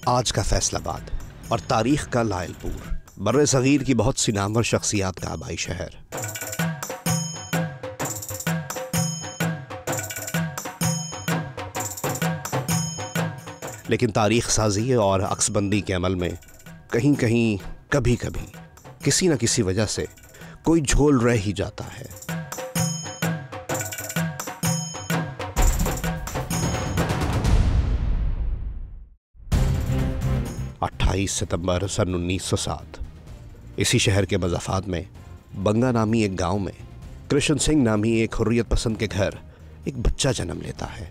आज का फैसलाबाद और तारीख का लायलपुर, बर्रे सगीर की बहुत सी नामवर शख्सियात का आबाई शहर। लेकिन तारीख साजी और अक्सबंदी के अमल में कहीं कहीं कभी कभी किसी न किसी वजह से कोई झोल रह ही जाता है। सितंबर सन 1907 इसी शहर के मज़ाफ़ात में बंगा नामी एक गांव में कृष्ण सिंह नामी एक हुर्रियत पसंद के घर एक बच्चा जन्म लेता है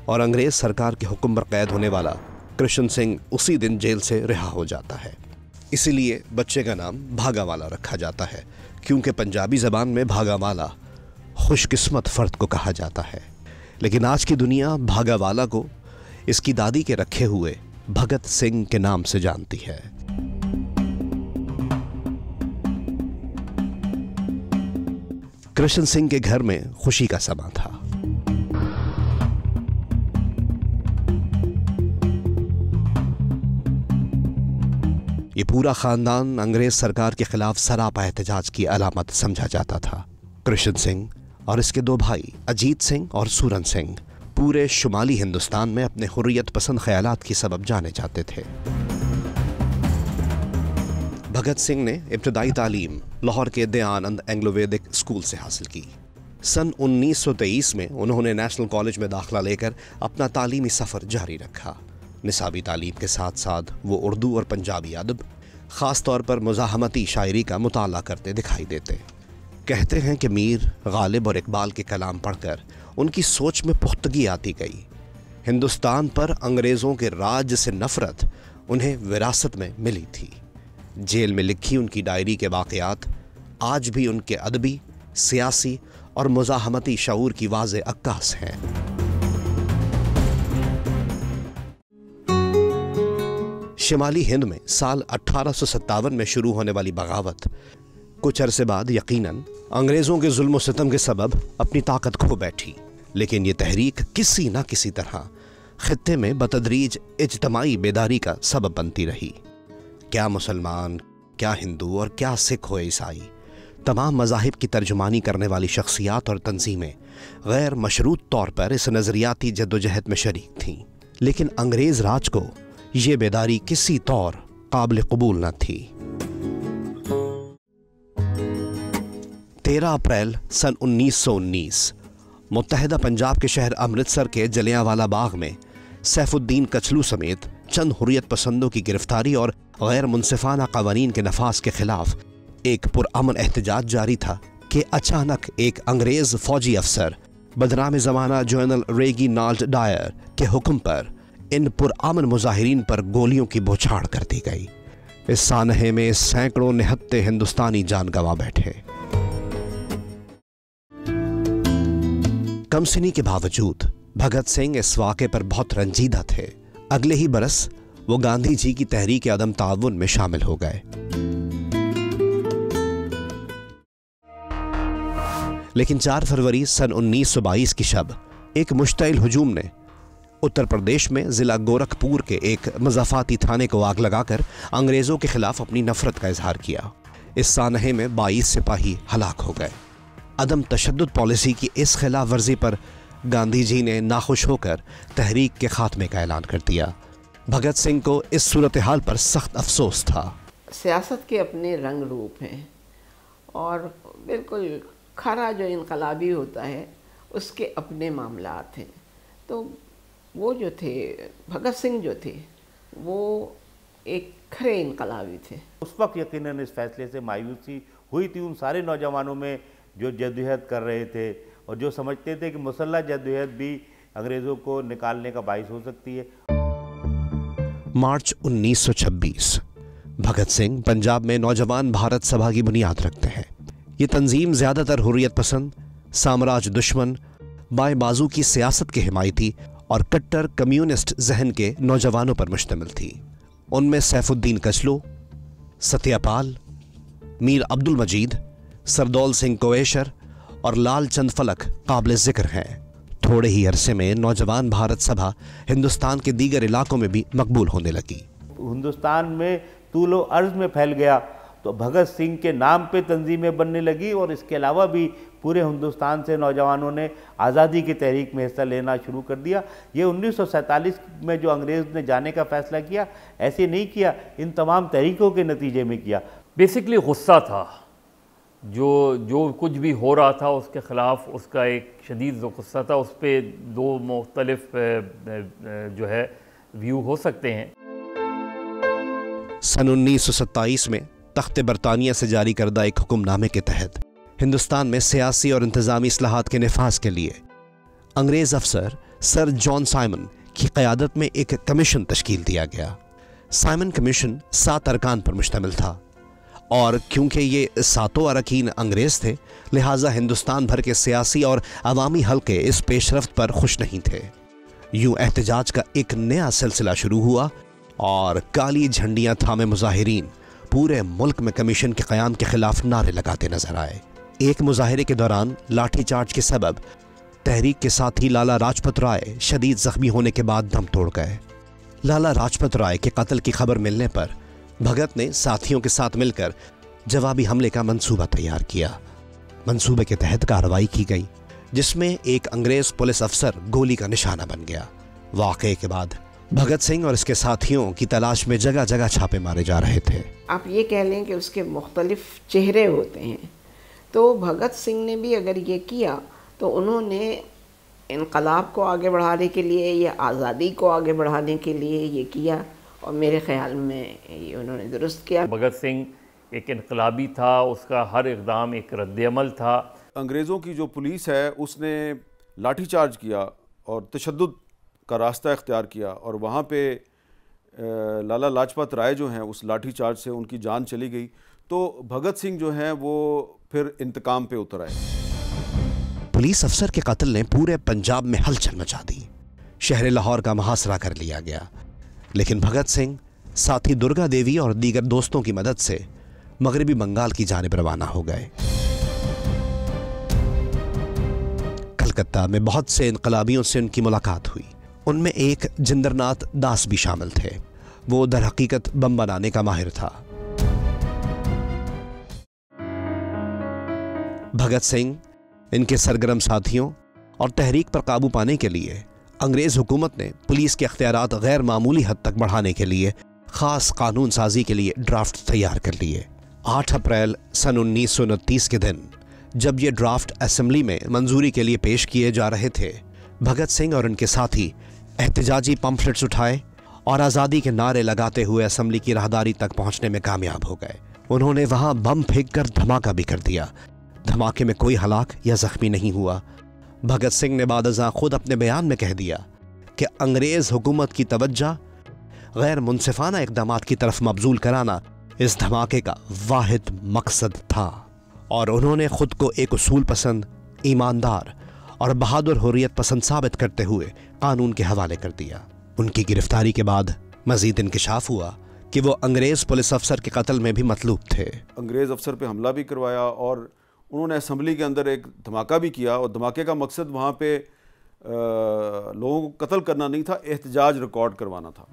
और अंग्रेज सरकार के हुक्म पर कैद होने वाला कृष्ण सिंह उसी दिन जेल से रिहा हो जाता है। इसीलिए बच्चे का नाम भागावाला रखा जाता है, क्योंकि पंजाबी ज़बान में भागावाला खुशकिस्मत फ़र्द को कहा जाता है। लेकिन आज की दुनिया भागावाला को इसकी दादी के रखे हुए भगत सिंह के नाम से जानती है। कृष्ण सिंह के घर में खुशी का समा था। ये पूरा खानदान अंग्रेज सरकार के खिलाफ सरापा एहतजाज की अलामत समझा जाता था। कृष्ण सिंह और इसके दो भाई अजीत सिंह और सूरन सिंह पूरे शुमाली हिंदुस्तान में अपने हुर्रियत पसंद ख्यालात की सबब जाने जाते थे। भगत सिंह ने इब्तदाई तालीम लाहौर के दयानंद एंग्लो वैदिक स्कूल से हासिल की। सन 1923 में उन्होंने नेशनल कॉलेज में दाखिला लेकर अपना तालीमी सफ़र जारी रखा। निसाबी तालीम के साथ साथ वो उर्दू और पंजाबी अदब, ख़ास तौर पर मुज़ाहमती शायरी का मुताला करते दिखाई देते। कहते हैं कि मीर गालिब और इकबाल के कलाम पढ़कर उनकी सोच में पुख्तगी आती गई। हिंदुस्तान पर अंग्रेज़ों के राज से नफ़रत उन्हें विरासत में मिली थी। जेल में लिखी उनकी डायरी के वाक़यात आज भी उनके अदबी, सियासी और मुज़ाहमती शऊर की वाज़े अक्कास हैं। शिमाली हिंद में साल 1857 में शुरू होने वाली बगावत कुछ अरसे बाद यकीनन अंग्रेज़ों के जुल्म सितम के सबब अपनी ताकत खो बैठी। लेकिन ये तहरीक किसी न किसी तरह खित्ते में बतदरीज इज्तमाई बेदारी का सबब बनती रही। क्या मुसलमान, क्या हिंदू और क्या सिख हो ईसाई, तमाम मज़ाहिब की तर्जुमानी करने वाली शख्सियात और तंजीमें गैर मशरूत तौर पर इस नज़रियाती जद्दोजहद में शरीक थीं। लेकिन अंग्रेज़ राज को ये बेदारी किसी तौर काबिल कबूल न थी। 13 अप्रैल सन 1919 मुत्तहिदा पंजाब के शहर अमृतसर के जलियांवाला बाग में सैफुद्दीन कचलू समेत चंद हुर्रियत पसंदों की गिरफ्तारी और गैर मुनसिफाना कवानीन के नफाज के खिलाफ एक पुरअमन एहतजाज जारी था कि अचानक एक अंग्रेज फौजी अफसर बदनाम ज़माना जनरल रेगिनाल्ड डायर के हुक्म पर इन पुरअमन मुजाहिरीन पर गोलियों की बौछार कर दी गई। इस सानहे में सैकड़ों निहत्ते हिंदुस्तानी जान गंवा बैठे। कमसिनी के बावजूद भगत सिंह इस वाक़े पर बहुत रंजीदा थे। अगले ही बरस वो गांधी जी की तहरीक अदम ताउन में शामिल हो गए। लेकिन 4 फरवरी सन 1922 की शब एक मुश्तइल हुजूम ने उत्तर प्रदेश में ज़िला गोरखपुर के एक मज़ाफ़ाती थाने को आग लगाकर अंग्रेज़ों के खिलाफ अपनी नफ़रत का इजहार किया। इस सानहे में 22 सिपाही हलाक हो गए। अदम तशद्दुद पॉलिसी की इस खिलाफ वर्जी पर गांधी जी ने नाखुश होकर तहरीक के खात्मे का ऐलान कर दिया। भगत सिंह को इस सूरत हाल पर सख्त अफसोस था। सियासत के अपने रंग रूप हैं और बिल्कुल खरा जो इनकलाबी होता है उसके अपने मामलात हैं। तो वो जो थे भगत सिंह जो थे वो एक खरे इनकलाबी थे। उस वक्त यकीनन इस फैसले से मायूसी हुई थी उन सारे नौजवानों में जो जद्दोजहद कर रहे थे और जो समझते थे कि मुसल्लह जद्दोजहद भी अंग्रेज़ों को निकालने का बाइस हो सकती है। मार्च 1926 भगत सिंह पंजाब में नौजवान भारत सभा की बुनियाद रखते हैं। ये तंजीम ज़्यादातर हुर्रियत पसंद, साम्राज्य दुश्मन, बाएं बाजू की सियासत के हिमायती और कट्टर कम्युनिस्ट जहन के नौजवानों पर मुश्तमिल थी। उनमें सैफुद्दीन कचलू, सत्यपाल, मीर अब्दुल मजीद, सरदौल सिंह कोएशर और लाल चंद फलक काबिल ज़िक्र हैं। थोड़े ही अरसे में नौजवान भारत सभा हिंदुस्तान के दीगर इलाकों में भी मकबूल होने लगी। हिंदुस्तान में तूलो अर्ज में फैल गया तो भगत सिंह के नाम पे तंजीमें बनने लगी और इसके अलावा भी पूरे हिंदुस्तान से नौजवानों ने आज़ादी की तहरीक में हिस्सा लेना शुरू कर दिया। ये 1947 में जो अंग्रेज़ ने जाने का फ़ैसला किया, ऐसे नहीं किया, इन तमाम तहरीकों के नतीजे में किया। बेसिकली गुस्सा था, जो कुछ भी हो रहा था उसके ख़िलाफ़ उसका एक शदीद गुस्सा था। उस पर दो मुख्तलिफ जो है व्यू हो सकते हैं। सन 1927 में तख्त बरतानिया से जारी करदा एक हुक्मनामे के तहत हिंदुस्तान में सियासी और इंतज़ामी इस्लाहात के नफाज के लिए अंग्रेज़ अफसर सर जॉन साइमन की क़यादत में एक कमीशन तश्कील दिया गया। साइमन कमीशन 7 अरकान पर मुश्तमिल था और क्योंकि ये 7 अरकान अंग्रेज़ थे, लिहाजा हिंदुस्तान भर के सियासी और अवामी हल्के इस पेशरफ्त पर खुश नहीं थे। यूं एहतजाज का एक नया सिलसिला शुरू हुआ और काली झंडियाँ थामे मुजाहिरीन पूरे मुल्क में कमीशन के क़याम के खिलाफ नारे लगाते नजर आए। एक मुजाहिरे के दौरान लाठीचार्ज के सबब तहरीक के साथी लाला लाजपत राय शदीद जख्मी होने के बाद दम तोड़ गए। लाला लाजपत राय के कत्ल की खबर मिलने पर भगत ने साथियों के साथ मिलकर जवाबी हमले का मंसूबा तैयार किया। मंसूबे के तहत कार्रवाई की गई, जिसमें एक अंग्रेज पुलिस अफसर गोली का निशाना बन गया। वाक़े के बाद भगत सिंह और इसके साथियों की तलाश में जगह जगह छापे मारे जा रहे थे। आप ये कह लें कि उसके मुख्तलिफ चेहरे होते हैं, तो भगत सिंह ने भी अगर ये किया तो उन्होंने इनकलाब को आगे बढ़ाने के लिए या आज़ादी को आगे बढ़ाने के लिए ये किया, और मेरे ख़्याल में ये उन्होंने दुरुस्त किया। भगत सिंह एक इनकलाबी था, उसका हर इक़दाम एक रद्द-ए-अमल था। अंग्रेज़ों की जो पुलिस है उसने लाठीचार्ज किया और तशद्दुद का रास्ता इख्तियार किया और वहाँ पे लाला लाजपत राय जो हैं उस लाठीचार्ज से उनकी जान चली गई। तो भगत सिंह जो हैं वो फिर इंतकाम पे उतर आए। पुलिस अफसर के कत्ल ने पूरे पंजाब में हलचल मचा दी। शहर लाहौर का मुहासरा कर लिया गया, लेकिन भगत सिंह साथी दुर्गा देवी और दीगर दोस्तों की मदद से मगरबी बंगाल की जानिब रवाना हो गए। कलकत्ता में बहुत से इनकलाबियों से उनकी मुलाकात हुई। उनमें एक जिंदरनाथ दास भी शामिल थे। वो दर हकीकत बम बनाने का माहिर था। भगत सिंह, इनके सरगर्म साथियों और तहरीक पर काबू पाने के लिए अंग्रेज हुकूमत ने पुलिस के अख्तियारात गैर मामूली हद तक बढ़ाने के लिए खास कानून साजी के लिए ड्राफ्ट तैयार कर लिए। 8 अप्रैल सन 1929 के दिन जब ये ड्राफ्ट असेंबली में मंजूरी के लिए पेश किए जा रहे थे, भगत सिंह और उनके साथी एहतजाजी पम्फलेट्स उठाए और आज़ादी के नारे लगाते हुए असेंबली की राहदारी तक पहुंचने में कामयाब हो गए। उन्होंने वहां बम फेंककर धमाका भी कर दिया। धमाके में कोई हलाक या जख्मी नहीं हुआ। भगत सिंह ने बादशाह खुद अपने बयान में कह दिया कि अंग्रेज़ हुकूमत की तवज्जो गैर मुनसिफाना इक़दामात की तरफ मबजूल कराना इस धमाके का वाहिद मकसद था, और उन्होंने खुद को एक उसूल पसंद, ईमानदार और बहादुर हुर्रियत पसंद साबित करते हुए कानून के हवाले कर दिया। उनकी गिरफ्तारी के बाद मजीद इंकिशाफ हुआ कि वो अंग्रेज़ पुलिस अफसर के कत्ल में भी मतलूब थे। अंग्रेज़ अफसर पे हमला भी करवाया और उन्होंने असेंबली के अंदर एक धमाका भी किया, और धमाके का मकसद वहाँ पे लोगों को कत्ल करना नहीं था, एहतजाज रिकॉर्ड करवाना था।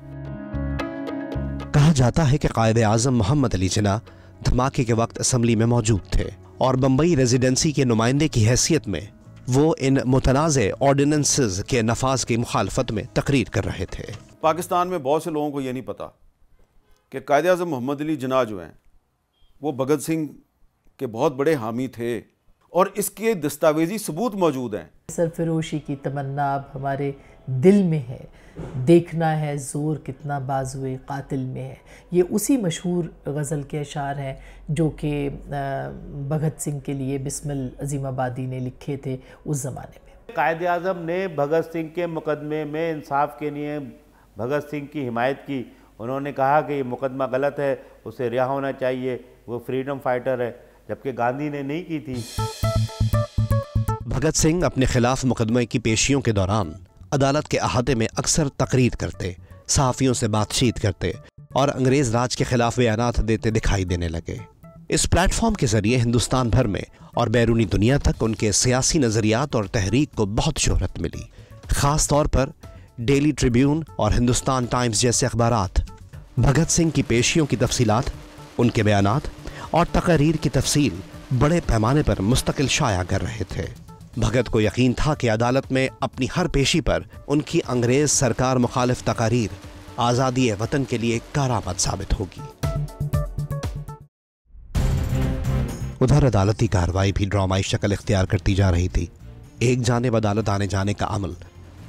कहा जाता है कि कायदे आज़म मोहम्मद अली जिन्ना धमाके के वक्त असेंबली में मौजूद थे और बम्बई रेजिडेंसी के नुमाइंदे की हैसियत में वो इन मुतनाज़े ऑर्डिनेंसेस के नफाज की मुखालफत में तकरीर कर रहे थे। पाकिस्तान में बहुत से लोगों को ये नहीं पता कि कायदे आज़म मोहम्मद अली जिन्ना जो हैं वो भगत सिंह के बहुत बड़े हामी थे, और इसके दस्तावेजी सबूत मौजूद हैं। सरफरोशी की तमन्ना अब हमारे दिल में है, देखना है ज़ोर कितना बाजुए कातिल में है। ये उसी मशहूर गज़ल के अशार हैं जो कि भगत सिंह के लिए बिस्मिल अज़ीमाबादी ने लिखे थे उस ज़माने में। कायदे आज़म ने भगत सिंह के मुकदमे में इंसाफ के लिए भगत सिंह की हिमायत की। उन्होंने कहा कि ये मुकदमा गलत है, उसे रिहा होना चाहिए, वो फ्रीडम फाइटर है, जबकि गांधी ने नहीं की थी। भगत सिंह अपने खिलाफ मुकदमे की पेशियों के दौरान अदालत के अहाते में अक्सर तकरीर करते, सहाफ़ियों से बातचीत करते और अंग्रेज़ राज के खिलाफ बयानात देते दिखाई देने लगे। इस प्लेटफॉर्म के ज़रिए हिंदुस्तान भर में और बैरूनी दुनिया तक उनके सियासी नज़रियात और तहरीक को बहुत शोहरत मिली। ख़ास तौर पर डेली ट्रिब्यून और हिंदुस्तान टाइम्स जैसे अखबारात भगत सिंह की पेशियों की तफसीलात, उनके बयानात और तकरीर की तफसील बड़े पैमाने पर मुस्तकिल शाया कर रहे थे। भगत को यकीन था कि अदालत में अपनी हर पेशी पर उनकी अंग्रेज सरकार मुखालिफ तकारीर आज़ादी वतन के लिए कारामद साबित होगी। उधर अदालती कार्रवाई भी ड्रामाई शक्ल इख्तियार करती जा रही थी। एक जानिब अदालत आने जाने का अमल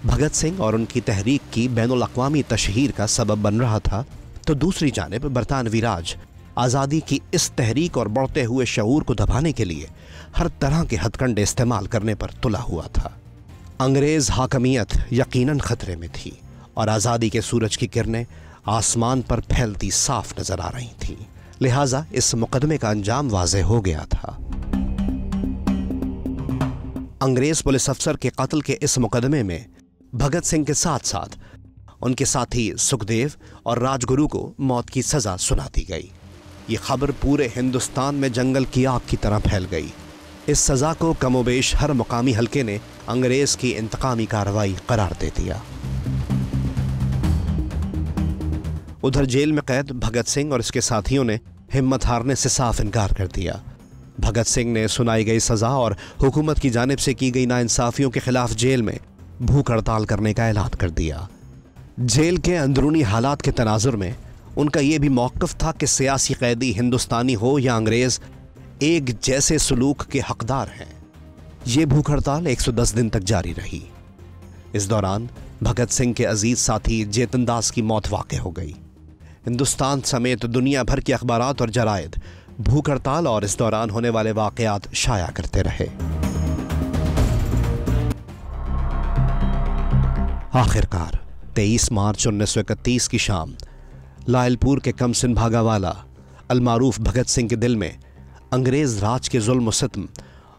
भगत सिंह और उनकी तहरीक की बैनुल अक़वामी तशहीर का सबब बन रहा था, तो दूसरी जानिब बरतानवी राज आज़ादी की इस तहरीक और बढ़ते हुए शऊर को दबाने के लिए हर तरह के हथकंडे इस्तेमाल करने पर तुला हुआ था। अंग्रेज़ हाकमियत यकीनन खतरे में थी और आज़ादी के सूरज की किरणें आसमान पर फैलती साफ नजर आ रही थीं। लिहाजा इस मुकदमे का अंजाम वाज़ेह हो गया था। अंग्रेज़ पुलिस अफसर के कत्ल के इस मुकदमे में भगत सिंह के साथ साथ उनके साथी सुखदेव और राजगुरु को मौत की सज़ा सुना दी गई। ये खबर पूरे हिंदुस्तान में जंगल की आग की तरह फैल गई। इस सज़ा को कमोबेश हर मुकामी हल्के ने अंग्रेज़ की इंतकामी कार्रवाई करार दे दिया। उधर जेल में कैद भगत सिंह और इसके साथियों ने हिम्मत हारने से साफ इनकार कर दिया। भगत सिंह ने सुनाई गई सज़ा और हुकूमत की जानिब से की गई नाइंसाफ़ियों के खिलाफ जेल में भूख हड़ताल करने का ऐलान कर दिया। जेल के अंदरूनी हालात के तनाजुर में उनका यह भी मौक़िफ़ था कि सियासी कैदी हिंदुस्तानी हो या अंग्रेज़, एक जैसे सलूक के हकदार हैं। ये भूख हड़ताल 110 दिन तक जारी रही। इस दौरान भगत सिंह के अजीज साथी जेतन दास की मौत वाक़ हो गई। हिंदुस्तान समेत दुनिया भर के अखबारात और जराइद भूख हड़ताल और इस दौरान होने वाले वाक़यात शाया करते रहे। आखिरकार 23 मार्च 1931 की शाम लायलपुर के कमसिन भागावाला अलमारूफ भगत सिंह के दिल में अंग्रेज़ राज के जुल्म सितम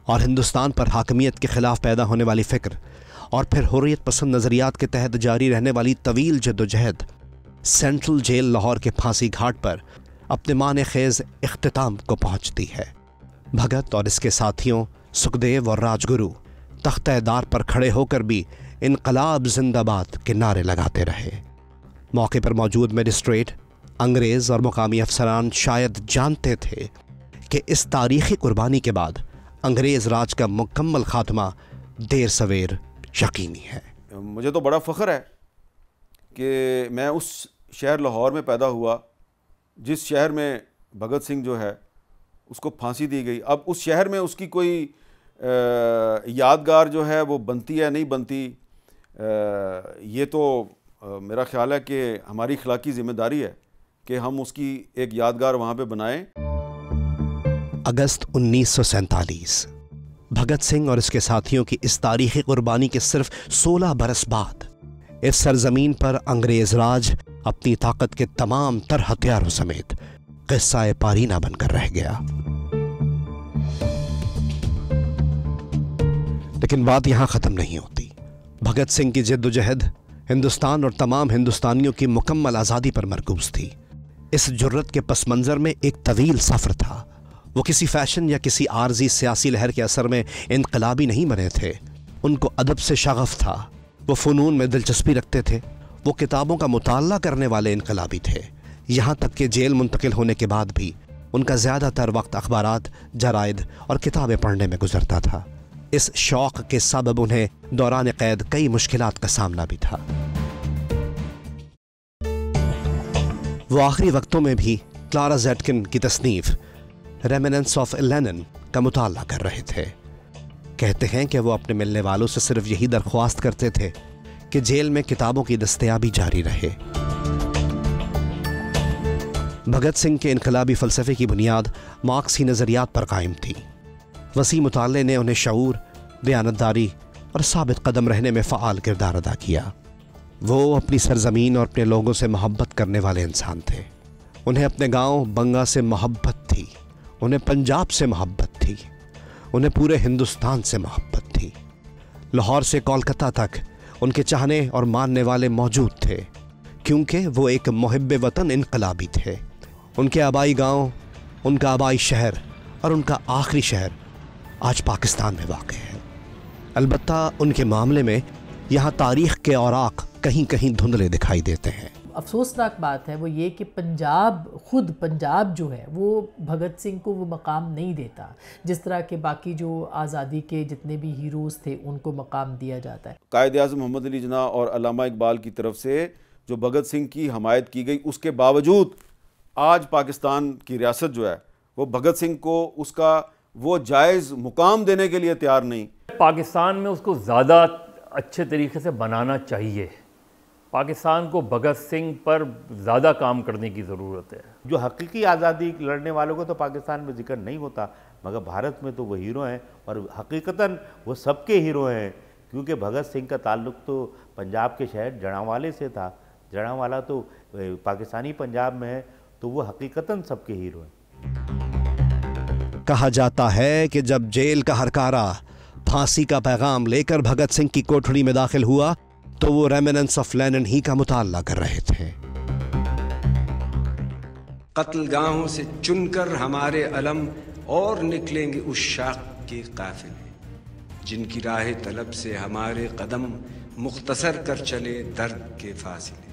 और हिंदुस्तान पर हाकमियत के ख़िलाफ़ पैदा होने वाली फ़िक्र और फिर हुर्रियत पसंद नज़रियात के तहत जारी रहने वाली तवील जद्दोजहद सेंट्रल जेल लाहौर के फांसी घाट पर अपने माने ख़ेज़ इख्तिताम को पहुँचती है। भगत और इसके साथियों सुखदेव और राजगुरु तख्ते-दार पर खड़े होकर भी इनकलाब जिंदाबाद के नारे लगाते रहे। मौके पर मौजूद मजिस्ट्रेट, अंग्रेज़ और मुकामी अफसरान शायद जानते थे कि इस तारीख़ी कुर्बानी के बाद अंग्रेज़ राज का मुकम्मल खात्मा देर सवेर यकीनी है। मुझे तो बड़ा फ़ख्र है कि मैं उस शहर लाहौर में पैदा हुआ जिस शहर में भगत सिंह जो है उसको फांसी दी गई। अब उस शहर में उसकी कोई यादगार जो है वो बनती है नहीं बनती, ये तो मेरा ख्याल है कि हमारी अखलाकी ज़िम्मेदारी है कि हम उसकी एक यादगार वहाँ पे बनाएं। अगस्त 1947 भगत सिंह और इसके साथियों की इस तारीख़ी कुर्बानी के सिर्फ 16 बरस बाद इस सरजमीन पर अंग्रेज़ राज अपनी ताकत के तमाम तर हथियारों समेत क़िस्सा-ए पारीना बनकर रह गया। लेकिन बात यहाँ ख़त्म नहीं होती। भगत सिंह की जद्दोजहद हिंदुस्तान और तमाम हिंदुस्तानियों की मुकम्मल आज़ादी पर मरकूज़ थी। इस जुर्रत के पस मंज़र में एक तवील सफ़र था। वो किसी फैशन या किसी आर्जी सियासी लहर के असर में इनकलाबी नहीं बने थे। उनको अदब से शगफ था। वो फ़नून में दिलचस्पी रखते थे। वो किताबों का मुताला करने वाले इनकलाबी थे। यहाँ तक कि जेल मुंतकिल होने के बाद भी उनका ज़्यादातर वक्त अखबारात, जराइद और किताबें पढ़ने में गुजरता था। इस शौक़ के सबब उन्हें दौरान क़ैद कई मुश्किलात का सामना भी था। वो आखिरी वक्तों में भी क्लारा ज़ेटकिन की तसनीफ़ रेमिनेंस ऑफ लेनिन का मुताला कर रहे थे। कहते हैं कि वो अपने मिलने वालों से सिर्फ यही दरख्वास्त करते थे कि जेल में किताबों की दस्तयाबी जारी रहे। भगत सिंह के इनकलाबी फ़लसफ़े की बुनियाद मार्क्सी नज़रियात पर कायम थी। वसी मुताले ने उन्हें शऊर, दयानतदारी और साबित कदम रहने में फ़आल किरदार अदा किया। वो अपनी सरज़मीन और अपने लोगों से मोहब्बत करने वाले इंसान थे। उन्हें अपने गांव बंगा से मोहब्बत थी, उन्हें पंजाब से मोहब्बत थी, उन्हें पूरे हिंदुस्तान से मोहब्बत थी। लाहौर से कोलकाता तक उनके चाहने और मानने वाले मौजूद थे, क्योंकि वो एक मुहिब्बे वतन इनकलाबी थे। उनके आबाई गांव, उनका आबाई शहर और उनका आखिरी शहर आज पाकिस्तान में वाक़ है। अलबत्ता उनके मामले में यहाँ तारीख़ के औराक कहीं कहीं धुंधले दिखाई देते हैं। अफसोसनाक बात है वो ये कि पंजाब जो है वो भगत सिंह को वो मकाम नहीं देता जिस तरह के बाकी जो आज़ादी के जितने भी हीरोज़ थे उनको मकाम दिया जाता है। कायद-ए-आज़म मोहम्मद अली जिन्ना और अल्लामा इकबाल की तरफ से जो भगत सिंह की हमायत की गई, उसके बावजूद आज पाकिस्तान की रियासत जो है वो भगत सिंह को उसका वो जायज़ मुकाम देने के लिए तैयार नहीं। पाकिस्तान में उसको ज़्यादा अच्छे तरीके से बनाना चाहिए। पाकिस्तान को भगत सिंह पर ज़्यादा काम करने की ज़रूरत है। जो हकीकी आज़ादी लड़ने वालों को तो पाकिस्तान में जिक्र नहीं होता, मगर भारत में तो वो हीरो हैं और हकीकतन वो सबके हीरो हैं, क्योंकि भगत सिंह का ताल्लुक़ तो पंजाब के शहर जड़ांवाले से था। जड़ांवाला तो पाकिस्तानी पंजाब में है, तो वो हकीकतन सबके हीरो हैं। कहा जाता है कि जब जेल का हरकारा फांसी का पैगाम लेकर भगत सिंह की कोठरी में दाखिल हुआ तो वो रेमिनेंस ऑफ लेनिन ही का मुताला कर रहे थे। कत्लगाहों से चुनकर हमारे अलम और निकलेंगे उस शाख के काफिले, जिनकी राह तलब से हमारे कदम मुख्तसर कर चले दर्द के फासिले।